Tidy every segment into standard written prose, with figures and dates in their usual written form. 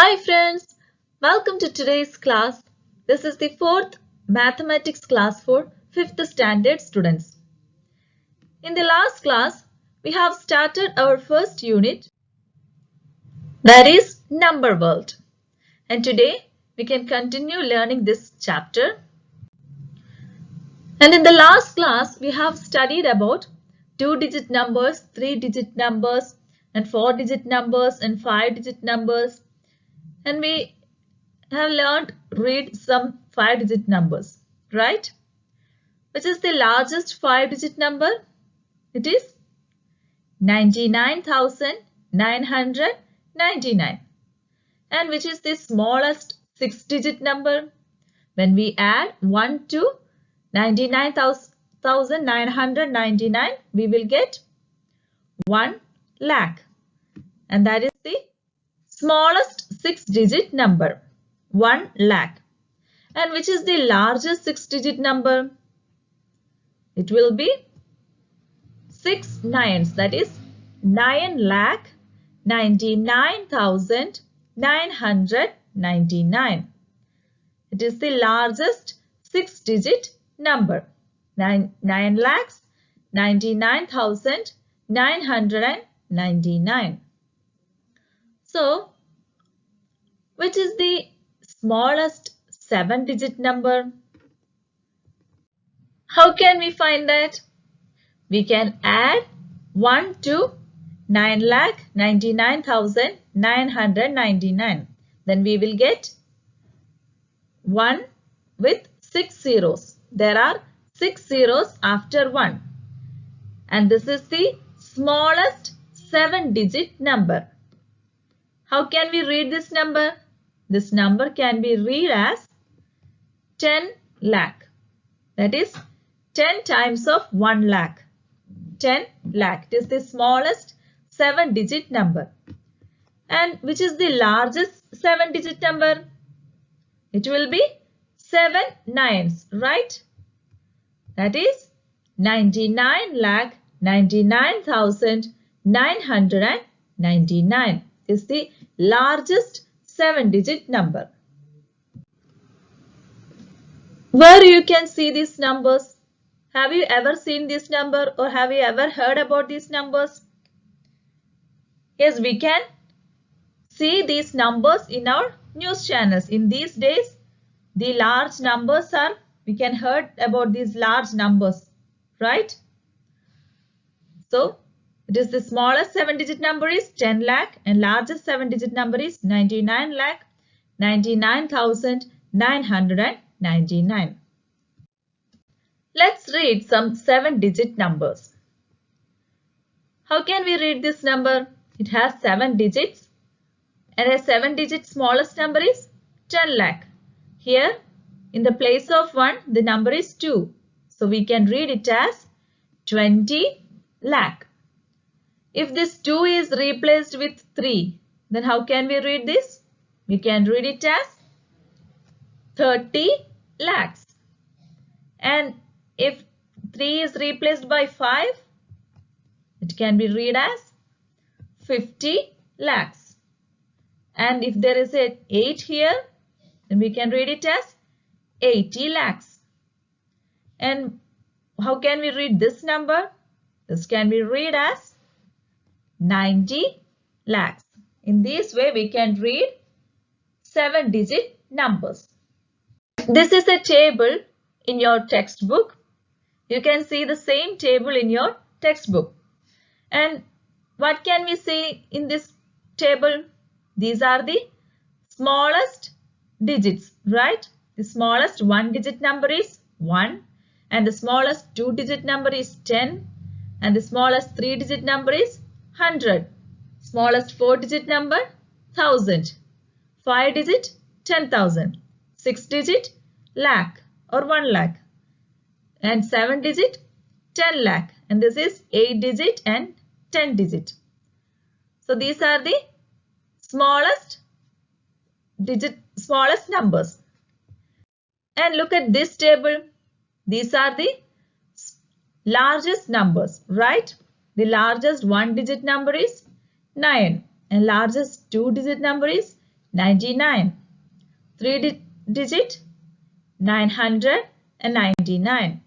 Hi friends, welcome to today's class. This is the fourth mathematics class for 5th standard students. In the last class, we have started our first unit, that is Number World. And today we can continue learning this chapter. And in the last class, we have studied about 2-digit numbers, 3-digit numbers, and 4-digit numbers and 5-digit numbers. And we have learned read some 5-digit numbers, right? Which is the largest 5-digit number? It is 99,999. And which is the smallest 6-digit number? When we add 1 to 99,999, we will get 1 lakh. And that is the smallest 6-digit number, 1 lakh. And which is the largest 6-digit number? It will be 6 nines, that is 9,99,999. It is the largest 6-digit number, 9,99,999. So, which is the smallest 7-digit number? How can we find that? We can add 1 to 9,99,999. Then we will get 1 with 6 zeros. There are 6 zeros after 1. And this is the smallest 7-digit number. How can we read this number? This number can be read as 10 lakh. That is 10 times of 1 lakh. 10 lakh. It is the smallest 7-digit number. And which is the largest 7-digit number? It will be 7 nines, right? That is 99,99,999 is the largest 7-digit number. Where you can see these numbers? Have you ever seen this number or have you ever heard about these numbers? Yes, we can see these numbers in our news channels. In these days, the large numbers are, we can heard about these large numbers, right? So, it is the smallest 7-digit number is 10 lakh and largest 7-digit number is 99,99,999. Let's read some 7-digit numbers. How can we read this number? It has 7 digits and a 7-digit smallest number is 10 lakh. Here, in the place of 1, the number is 2. So, we can read it as 20 lakh. If this 2 is replaced with 3, then how can we read this? We can read it as 30 lakhs. And if 3 is replaced by 5, it can be read as 50 lakhs. And if there is an 8 here, then we can read it as 80 lakhs. And how can we read this number? This can be read as 90 lakhs. In this way, we can read 7-digit numbers. This is a table in your textbook. You can see the same table in your textbook. And what can we see in this table? These are the smallest digits, right? The smallest 1-digit number is 1 and the smallest 2-digit number is 10 and the smallest 3-digit number is 100. Smallest 4-digit number 1000. 5-digit 10,000. 6-digit lakh or 1 lakh. And 7-digit 10 lakh. And this is 8-digit and 10-digit. So these are the smallest numbers. And look at this table. These are the largest numbers, right? The largest 1-digit number is 9 and largest 2-digit number is 99. 3 digit 999.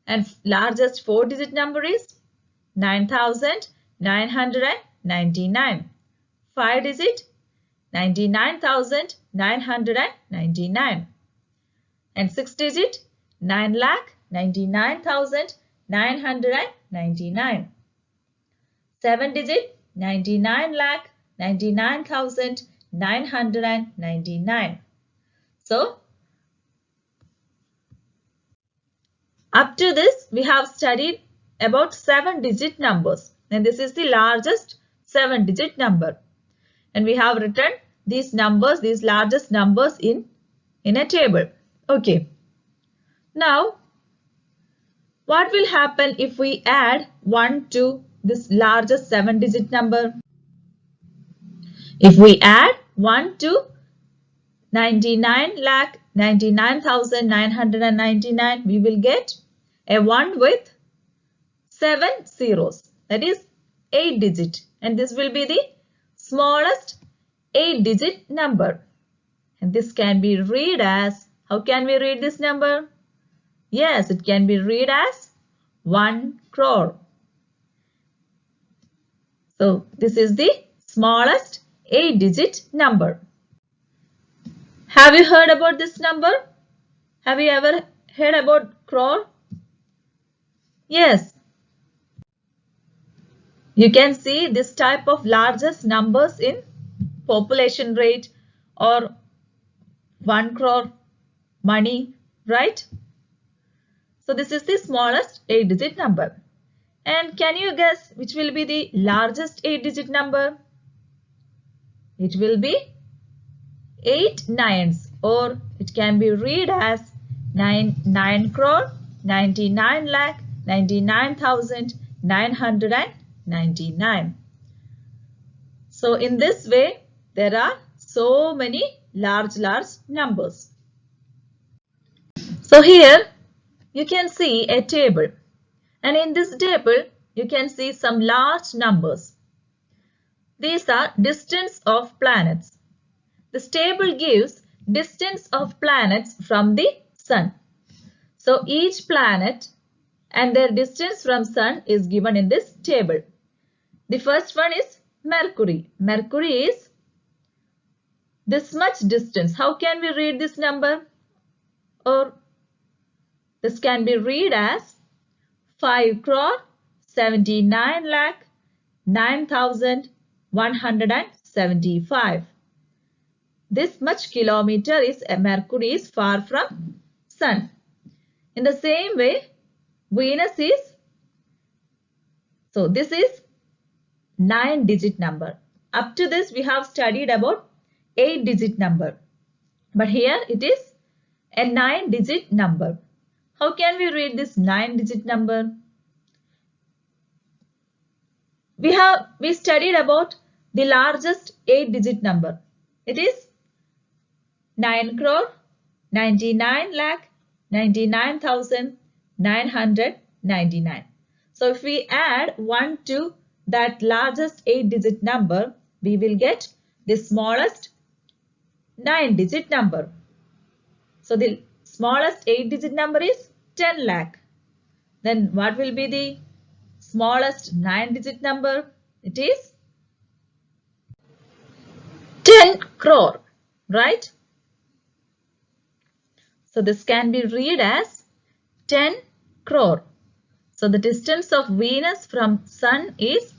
And largest 4 digit number is 9999. 5 digit 99,999. And 6 digit 9,99,999. 7 digit 99,99,999. So up to this we have studied about 7-digit numbers, and this is the largest 7-digit number, and we have written these numbers, these largest numbers in a table. Okay. Now what will happen if we add 1 to this largest 7-digit number? If we add 1 to 99,99,999, we will get a 1 with 7 zeros, that is 8 digit, and this will be the smallest 8-digit number, and this can be read as, how can we read this number? Yes, it can be read as 1 crore. So this is the smallest 8-digit number. Have you heard about this number? Have you ever heard about crore? Yes. You can see this type of largest numbers in population rate or 1 crore money, right? So this is the smallest 8-digit number. And can you guess which will be the largest 8-digit number? It will be 8 nines, or it can be read as 9 crore 99 lakh 99,999. So in this way there are so many large numbers. So here you can see a table, and in this table you can see some large numbers. These are distance of planets. This table gives distance of planets from the sun. So each planet and their distance from sun is given in this table. The first one is Mercury. Mercury is this much distance. How can we read this number? Or this can be read as 5 crore 79 lakh 9,175. This much kilometer is Mercury is far from sun. In the same way, Venus is, so this is 9-digit number. Up to this we have studied about 8-digit number, but here it is a 9-digit number. How can we read this 9-digit number? We studied about the largest 8-digit number. It is 9 crore 99 lakh 99,999. So if we add 1 to that largest 8-digit number, we will get the smallest 9-digit number. So the smallest 8-digit number is 10 lakh. Then what will be the smallest 9-digit number? It is 10 crore, right? So this can be read as 10 crore. So the distance of Venus from sun is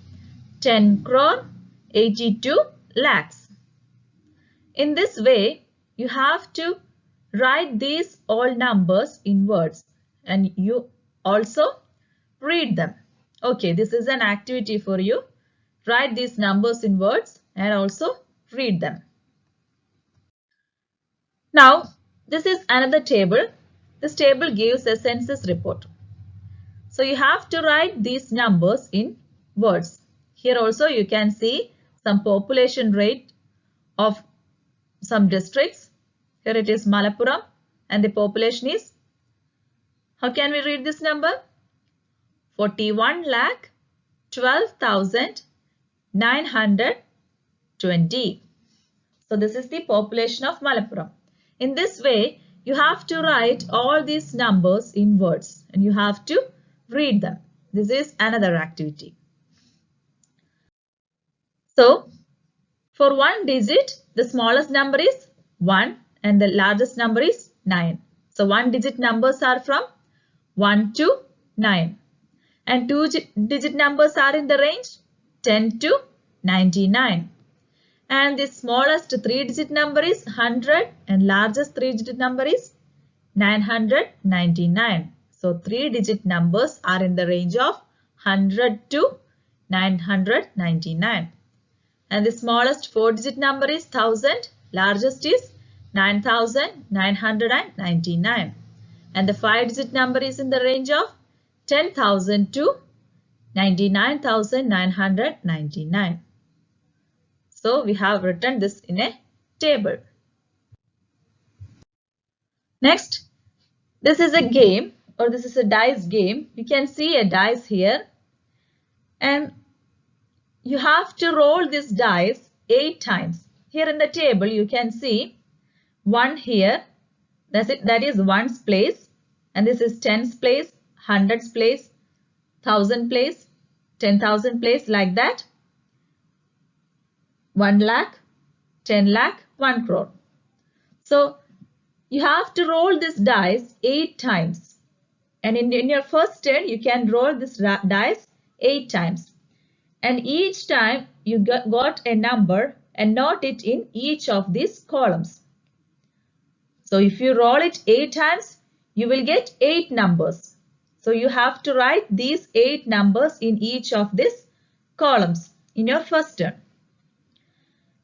10 crore 82 lakhs. In this way, you have to write these all numbers in words, and you also read them. Okay, this is an activity for you. Write these numbers in words and also read them. Now, this is another table. This table gives a census report. So you have to write these numbers in words. Here also you can see some population rate of some districts. Here it is Malappuram, and the population is, how can we read this number? 41 lakh 12,920. So this is the population of Malappuram. In this way, you have to write all these numbers in words and you have to read them. This is another activity. So, for one digit, the smallest number is 1 and the largest number is 9. So, one digit numbers are from 1 to 9. And two digit numbers are in the range 10 to 99. And the smallest 3-digit number is 100 and largest 3-digit number is 999. So 3-digit numbers are in the range of 100 to 999. And the smallest 4-digit number is 1000, largest is 9999. And the 5-digit number is in the range of 10,000 to 99,999. So we have written this in a table. Next, this is a game or this is a dice game. You can see a dice here and you have to roll this dice 8 times. Here in the table you can see 1 here, that is 1's place, and this is 10's place, 100's place, 1000 place, 10,000 place, like that. 1 lakh, 10 lakh, 1 crore. So you have to roll this dice 8 times. And in your first turn, you can roll this dice 8 times. And each time you got a number and note it in each of these columns. So if you roll it 8 times, you will get 8 numbers. So you have to write these 8 numbers in each of these columns in your first turn.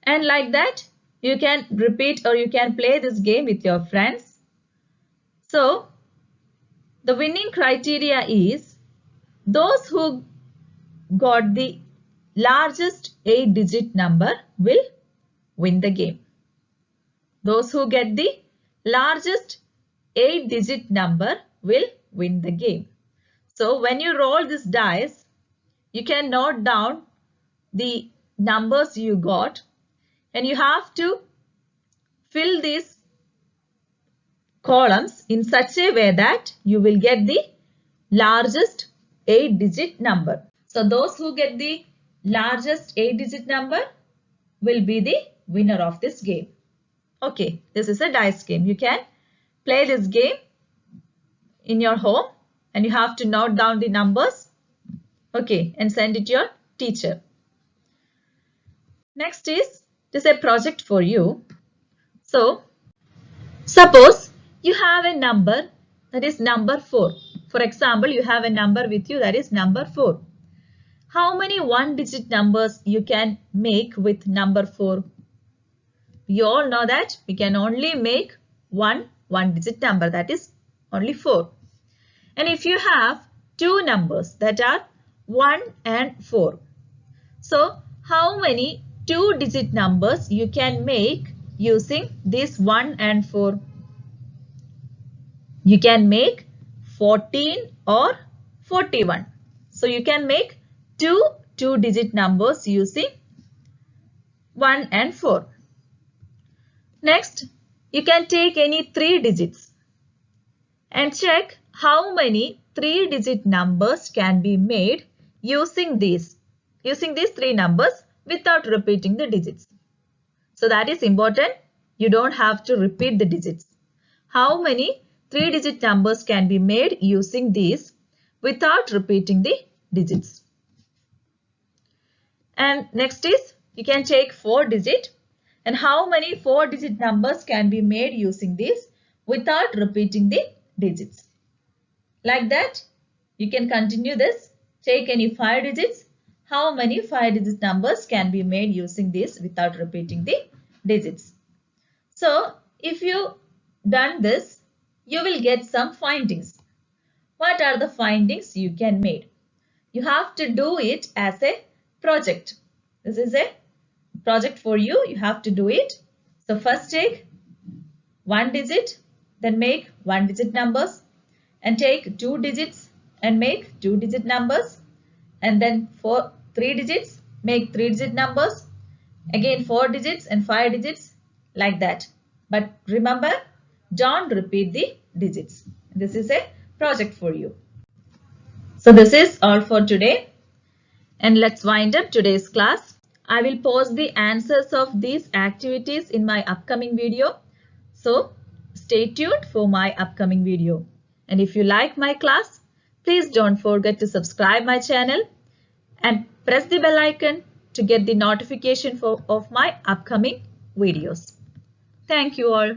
And like that, you can repeat or you can play this game with your friends. So the winning criteria is those who got the largest 8-digit number will win the game. Those who get the largest 8-digit number will win the game. So when you roll this dice, you can note down the numbers you got and you have to fill these columns in such a way that you will get the largest 8-digit number. So those who get the largest 8-digit number will be the winner of this game. Okay, this is a dice game. You can play this game in your home and you have to note down the numbers. Okay, and send it to your teacher. Next is, this is a project for you. So, suppose you have a number that is number 4. For example, you have a number with you that is number 4. How many 1-digit numbers you can make with number 4? We all know that we can only make one 1-digit number, that is only 4. And if you have two numbers that are 1 and 4. So, how many 2-digit numbers you can make using this 1 and 4? You can make 14 or 41. So, you can make two 2-digit numbers using 1 and 4. Next, you can take any 3 digits and check how many 3-digit numbers can be made using these 3 numbers without repeating the digits. So that is important. You don't have to repeat the digits. How many 3-digit numbers can be made using these without repeating the digits? And next is, you can take 4-digit and how many 4-digit numbers can be made using this without repeating the digits. Like that, you can continue this. Take any 5 digits. How many 5-digit numbers can be made using this without repeating the digits? So, if you done this, you will get some findings. What are the findings you can make? You have to do it as a project. This is a project for you. You have to do it. So, first take 1 digit, then make 1-digit numbers, and take 2 digits and make 2-digit numbers, and then 3 digits, make 3-digit numbers, again 4 digits and 5 digits, like that. But remember, don't repeat the digits. This is a project for you. So this is all for today. And let's wind up today's class. I will post the answers of these activities in my upcoming video. So stay tuned for my upcoming video. And if you like my class, please don't forget to subscribe my channel and press the bell icon to get the notification of my upcoming videos. Thank you all.